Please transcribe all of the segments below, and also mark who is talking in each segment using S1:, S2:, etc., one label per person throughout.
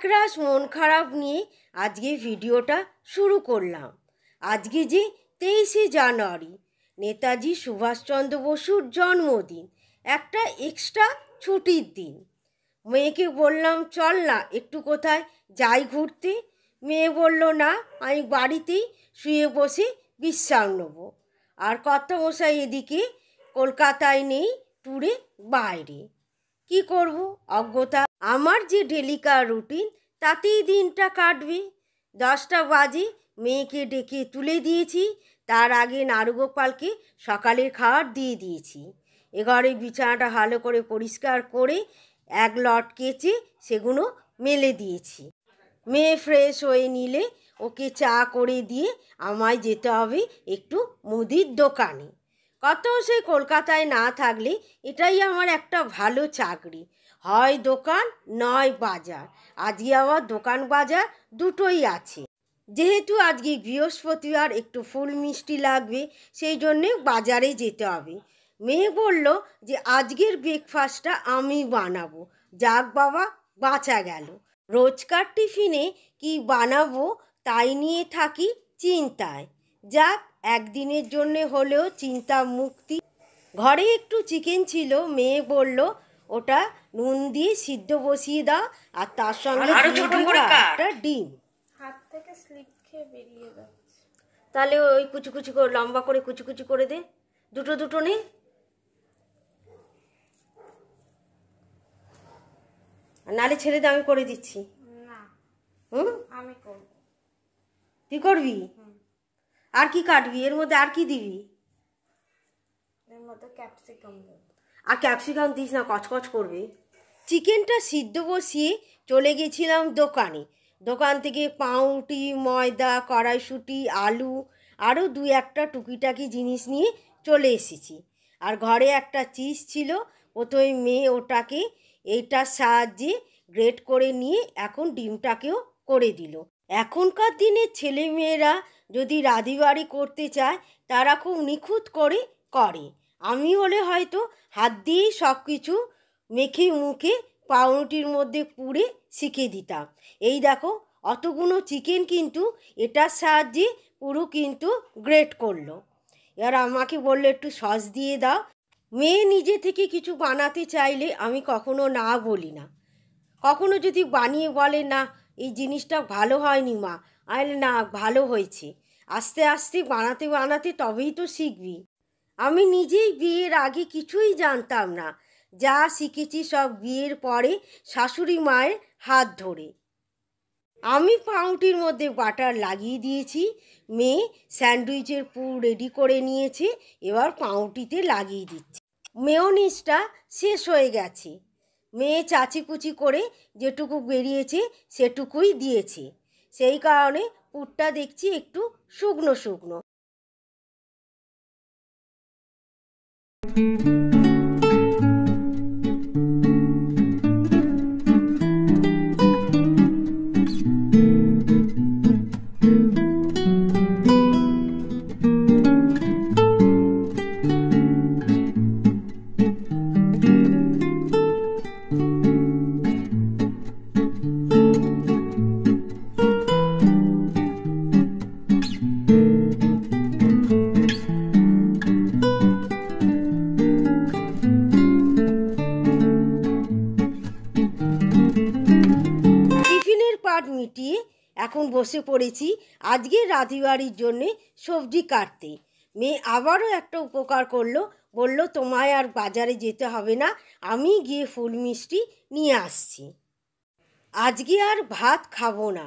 S1: একরাশ মন খারাপ নিয়ে আজকে ভিডিওটা শুরু করলাম। আজকে যে 23শে জানুয়ারি, নেতাজি সুভাষচন্দ্র বসুর জন্মদিন, একটা এক্সট্রা ছুটির দিন। মেয়েকে বললাম চল না একটু কোথায় যাই ঘুরতে। মেয়ে বলল না, আমি বাড়িতেই শুয়ে বসে বিশ্রাম নেব। আর কর্তামশাই এদিকে কলকাতায় নেই, ট্যুরে বাইরে। কি করব, অজ্ঞতা। আমার যে ডেলিকার রুটিন, তাতেই দিনটা কাটবে। 10টা বাজে মেয়েকে ডেকে তুলে দিয়েছি। তার আগে নারুগোপালকে সকালের খাবার দিয়ে দিয়েছি। এঘরে বিছানাটা ভালো করে পরিষ্কার করে এক লট কেচে সেগুলো মেলে দিয়েছি। মেয়ে ফ্রেশ হয়ে নিলে ওকে চা করে দিয়ে আমায় যেতে হবে একটু মুদির দোকানে। কত সে কলকাতায় না থাকলে এটাই আমার একটা ভালো চাকরি, হয় দোকান নয় বাজার। আজকে আবার দোকান বাজার দুটোই আছে। যেহেতু আজকে বৃহস্পতিবার একটু ফুল মিষ্টি লাগবে, সেই জন্যে বাজারে যেতে হবে। মেয়ে বলল যে আজকের ব্রেকফাস্টটা আমি বানাবো। যাক বাবা, বাঁচা গেল। রোজকার টিফিনে কি বানাবো তাই নিয়ে থাকি চিন্তায়। যাক, একদিনের জন্য হলেও চিন্তা মুক্তি। ঘরে একটু চিকেন ছিল, মেয়ে বলল ওটা নুন দিয়ে সিদ্ধ বসিয়ে দাও, আর তার সঙ্গে একটা ডিম।
S2: হাত থেকে স্লিপ খেয়ে বেরিয়ে যাচ্ছে।
S1: তাহলে ওই কুচি কুচি করে লম্বা করে কুচি কুচি করে দে, দুটো দুটো নে। নালে ছেড়ে দে, আমি করে দিচ্ছি।
S2: না, আমি করব।
S1: তুই করবি? আর কি কাটবি এর মধ্যে? আর কি দিবি?
S2: এর মধ্যে ক্যাপসিকাম দেব।
S1: আর ক্যাপসিকাম দিস না, কচকচ করবে। চিকেনটা সিদ্ধ বসিয়ে চলে গেছিলাম দোকানে। দোকান থেকে পাউরুটি, ময়দা, কড়াইশুঁটি, আলু, আরও 2-1টা টুকিটাকি জিনিস নিয়ে চলে এসেছি। আর ঘরে একটা চিজ ছিল, প্রথমে মেয়ে ওটাকে এইটার সাহায্যে গ্রেট করে নিয়ে এখন ডিমটাকেও করে দিল। এখনকার দিনের ছেলে মেয়েরা যদি রাঁধুনি করতে চায় তারা খুব নিখুঁত করে করে। আমি হলে হয়তো হাত দিয়েই সব কিছু মেখে মুখে পাউরুটির মধ্যে পুরে শিখে দিতাম। এই দেখো, অতগুলো চিকেন কিন্তু এটার সাহায্যে পুরো কিন্তু গ্রেট করলো। এবার আমাকে বললো একটু সস দিয়ে দাও। মেয়ে নিজে থেকে কিছু বানাতে চাইলে আমি কখনো না বলি না। কখনো যদি বানিয়ে বলে না এই জিনিসটা ভালো হয়নি মা, আরে না, ভালো হয়েছে। আস্তে আস্তে বানাতে বানাতে তবেই তো শিখবি। আমি নিজেই বিয়ের আগে কিছুই জানতাম না, যা শিখেছি সব বিয়ের পরে শাশুড়ি মায়ের হাত ধরে। আমি পাউরুটির মধ্যে বাটার লাগিয়ে দিয়েছি, মেয়ে স্যান্ডউইচের পুর রেডি করে নিয়েছে, এবার পাউরুটিতে লাগিয়ে দিচ্ছি। মেয়োনিজটা শেষ হয়ে গেছে, মেয়ে চাচিকুচি করে যেটুকু বেরিয়েছে সেটুকুই দিয়েছে, সেই কারণে পুরটা দেখছি একটু শুকনো শুকনো। মিটিয়ে এখন বসে পড়েছি আজকে রাঁধুনির জন্যে সবজি কাটতে। মেয়ে আবারও একটা উপকার করলো, বলল তোমায় আর বাজারে যেতে হবে না, আমি গিয়ে ফুল মিষ্টি নিয়ে আসছি। আজকে আর ভাত খাবো না,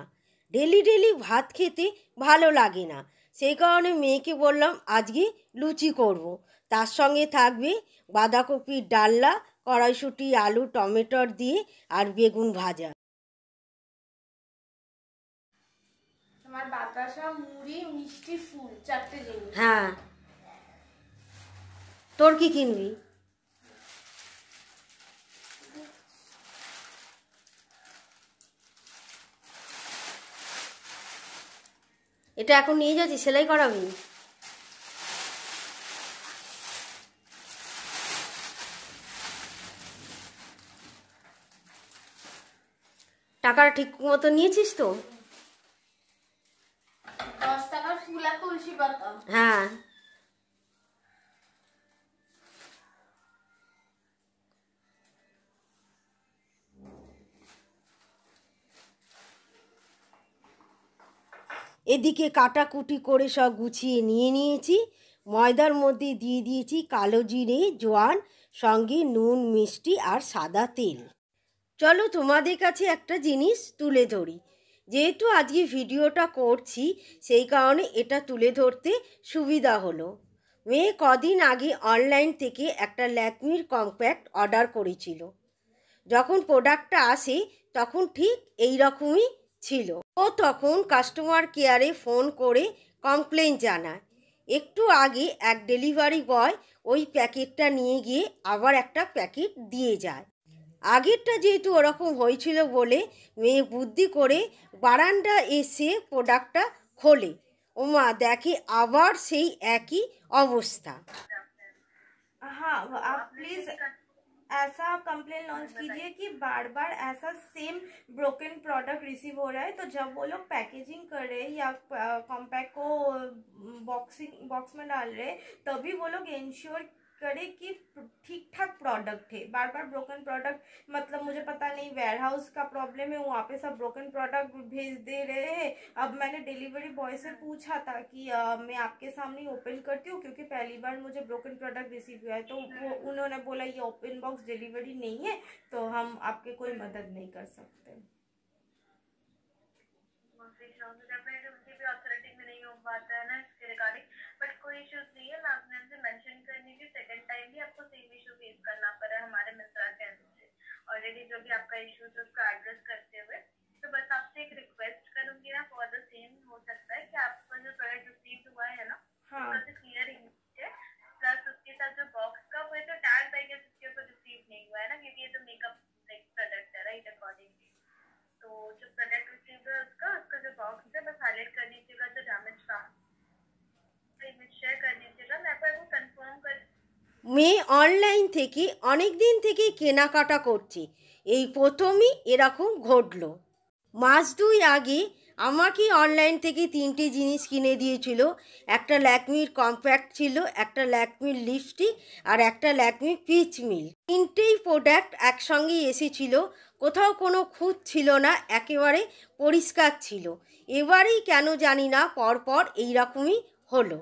S1: ডেলি ডেলি ভাত খেতে ভালো লাগে না। সেই কারণে মেয়েকে বললাম আজকে লুচি করব, তার সঙ্গে থাকবে বাঁধাকপির ডালনা, কড়াইশুঁটি, আলু, টমেটোর দিয়ে আর বেগুন ভাজা।
S2: আমার বাতাসা, মুড়ি, মিষ্টি, ফুল, 4টে জিনিস।
S1: হ্যাঁ, তোর কি কিনবি? এটা এখন নিয়ে যাচ্ছি, সেলাই করাবি? টাকাটা ঠিক মতো নিয়েছিস তো?
S2: 10 টাকার ফুল আর তুলসী পাতা।
S1: হ্যাঁ। এদিকে কাটাকুটি করে সব গুছিয়ে নিয়ে নিয়েছি। ময়দার মধ্যে দিয়ে দিয়েছি কালো জিরে, জোয়ান, সঙ্গে নুন, মিষ্টি আর সাদা তেল। চলো তোমাদের কাছে একটা জিনিস তুলে ধরি। যেহেতু আজকে ভিডিওটা করছি সেই কারণে এটা তুলে ধরতে সুবিধা হলো। মেয়ে কদিন আগে অনলাইন থেকে একটা ল্যাকমির কম্প্যাক্ট অর্ডার করেছিল। যখন প্রোডাক্টটা আসে তখন ঠিক এই রকমই ছিল। ও তখন কাস্টমার কেয়ারে ফোন করে কমপ্লেন জানায়। একটু আগে এক ডেলিভারি বয় ওই প্যাকেটটা নিয়ে গিয়ে আবার একটা প্যাকেট দিয়ে যায়। আগেরটা যেহেতু ওরকম হয়েছিল বলে মেয়ে বুদ্ধি করে বারান্দা এসে প্রোডাক্টটা খোলে। ওমা দেখে আবার সেই একই অবস্থা।
S2: हाँ आप प्लीज ऐसा कंप्लेन लॉन्च कीजिए कि बार बार ऐसा सेम ब्रोकन प्रोडक्ट रिसीव हो रहा है। तो जब वो लोग पैकेजिंग कर रहे या कॉम्पैक्ट को बॉक्स में डाल रहे तभी वो लोग इंश्योर करे कि ठीक ठाक प्रोडक्ट है। बार बार ब्रोकन प्रोडक्ट मतलब मुझे पता नहीं वेयर हाउस का प्रॉब्लम है, वहाँ पे सब ब्रोकन प्रोडक्ट भेज दे रहे हैं। अब मैंने डिलीवरी बॉय से पूछा था कि मैं आपके सामने ओपन करती हूँ क्योंकि पहली बार मुझे ब्रोकन प्रोडक्ट रिसीव हुआ है। तो वो उन्होंने बोला ये ओपन बॉक्स डिलीवरी नहीं है तो हम आपके कोई मदद नहीं कर सकते।
S3: में नहीं हो पाता है ना इसके रिगार्डिंग, बट कोई इश्यूज नहीं है। मैं आपने हमसे मेंशन करने की सेकंड टाइम भी आपको सेम इशू फेस करना पड़ा है हमारे मिस्रा के एंड से। ऑलरेडी जो भी आपका इशू है उसका एड्रेस करते हुए तो बस आपसे एक रिक्वेस्ट करूंगी ना फॉर द सेम। हो सकता है कि आपका जो प्रोडक्ट रिसीव हुआ है ना उसका क्लियर इमेज है प्लस उसके साथ जो बॉक्स का वो तो टैग आई गेस उसके ऊपर रिसीव नहीं हुआ है ना, क्योंकि ये तो मेकअप प्रोडक्ट है राइट अकॉर्डिंगली। तो जो प्रोडक्ट रिसीव है उसका जो बॉक्स है बस हाईलाइट कर दीजिएगा जो डैमेज का इमेज शेयर कर दीजिएगा। मैं आपको कंफर्म कर
S1: মেয়ে অনলাইন থেকে অনেক দিন থেকে কেনাকাটা করছে, এই প্রথমই এরকম ঘটলো। মাস দুই আগে আমাকে অনলাইন থেকে 3টে জিনিস কিনে দিয়েছিল। একটা ল্যাকমির কম্প্যাক্ট ছিল, একটা ল্যাকমির লিপস্টিক আর একটা ল্যাকমি পিচ মিল্ক। 3টেই প্রোডাক্ট একসঙ্গেই এসেছিল, কোথাও কোনো খুঁত ছিল না, একেবারে পরিষ্কার ছিল। এবারেই কেন জানি না পরপর এইরকমই হলো।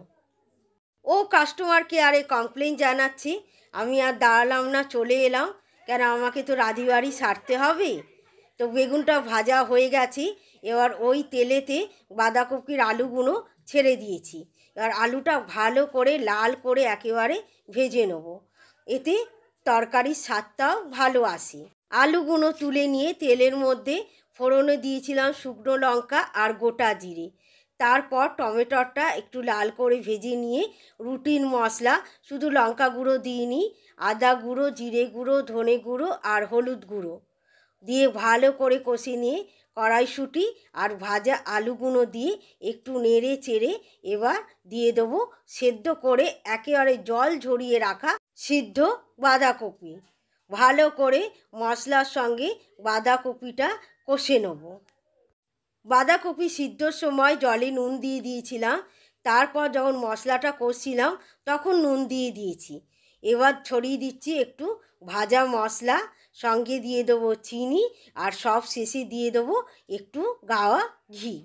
S1: ও কাস্টমার কেয়ারে কমপ্লেন জানাচ্ছে। আমি আর দাঁড়ালাম না, চলে এলাম, কেন আমাকে তো রাঁধিবাড়ি সারতে হবে। তো বেগুনটা ভাজা হয়ে গেছে, এবার ওই তেলেতে বাঁধাকপির আলুগুলো ছেড়ে দিয়েছি। এবার আলুটা ভালো করে লাল করে একেবারে ভেজে নেব, এতে তরকারির স্বাদটাও ভালো আসে। আলুগুলো তুলে নিয়ে তেলের মধ্যে ফোড়নে দিয়েছিলাম শুকনো লঙ্কা আর গোটা জিরে। তারপর টমেটোটা একটু লাল করে ভেজে নিয়ে রুটিন মশলা, শুধু লঙ্কা গুঁড়ো দিইনি, আদা গুঁড়ো, জিরে গুঁড়ো, ধনে গুঁড়ো আর হলুদ গুঁড়ো দিয়ে ভালো করে কষে নিয়ে কড়াইশুঁটি আর ভাজা আলুগুলো দিয়ে একটু নেড়ে চেড়ে এবার দিয়ে দেবো সেদ্ধ করে একেবারে জল ঝরিয়ে রাখা সিদ্ধ বাঁধাকপি। ভালো করে মশলার সঙ্গে বাঁধাকপিটা কষে নেব। বাঁধাকপি সিদ্ধর সময় জলে নুন দিয়ে দিয়েছিলাম, তারপর যখন মশলাটা কষছিলাম তখন নুন দিয়ে দিয়েছি। এবার ছড়িয়ে দিচ্ছি একটু ভাজা মশলা, সঙ্গে দিয়ে দেবো চিনি আর সব শেষে দিয়ে দেবো একটু গাওয়া ঘি।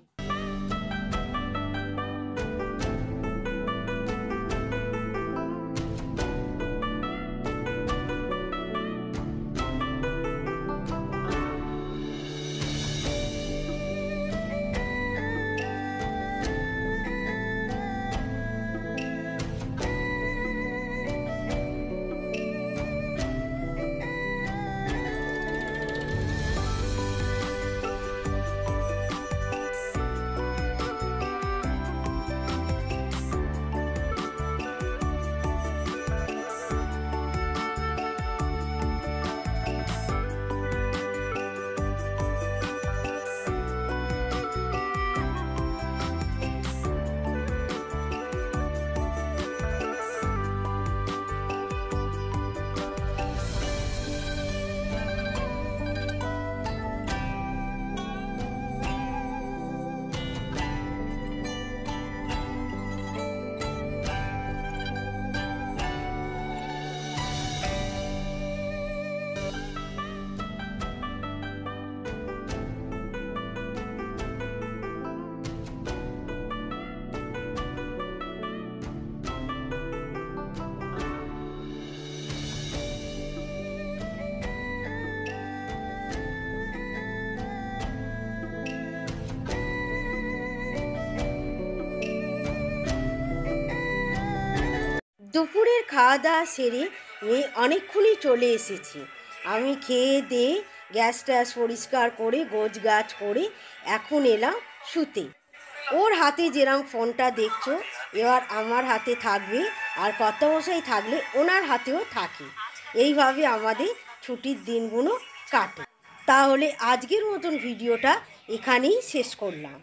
S1: দুপুরের খাওয়া দাওয়া সেরে মেয়ে অনেকক্ষণই চলে এসেছি। আমি খেয়ে দিয়ে গ্যাস ট্যাস পরিষ্কার করে গোছগাছ করে এখন এলাম শুতে। ওর হাতে যেরকম ফোনটা দেখছো এবার আমার হাতে থাকবে, আর কর্তামশাই থাকলে ওনার হাতেও থাকে। এইভাবে আমাদের ছুটির দিনগুলো কাটে। তাহলে আজকের মতন ভিডিওটা এখানেই শেষ করলাম।